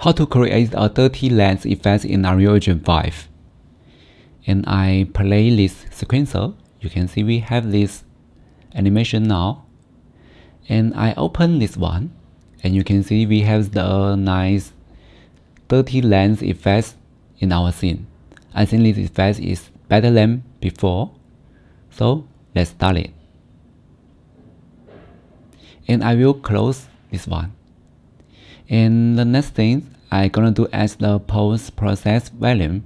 how to create a dirty lens effect in Unreal Engine 5. And I play this sequencer. You can see we have this animation now. And I open this one, and you can see we have the nice dirty lens effect in our scene. I think this effect is better than before. So let's start it. And I will close this one. And the next thing I'm gonna do is the post-process volume.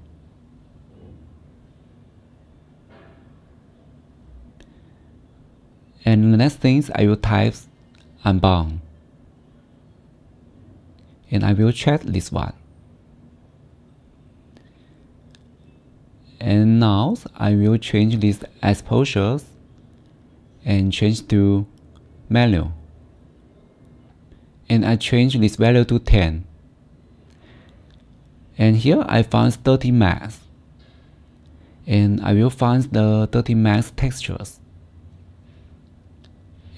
And the next thing I will type unbound. And I will check this one. And now I will change these exposures and change to manual. And I change this value to 10. And here I find dirty mask. And I will find the dirty mask textures.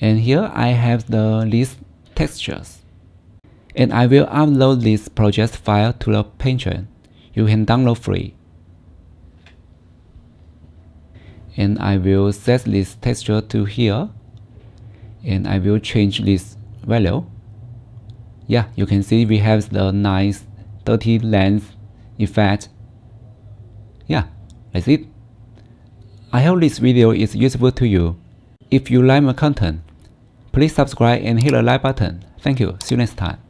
And here I have the list textures. And I will upload this project file to the Patreon. You can download free. And I will set this texture to here. And I will change this value. Yeah, you can see we have the nice dirty lens effect. Yeah, that's it. I hope this video is useful to you. If you like my content, please subscribe and hit the like button. Thank you. See you next time.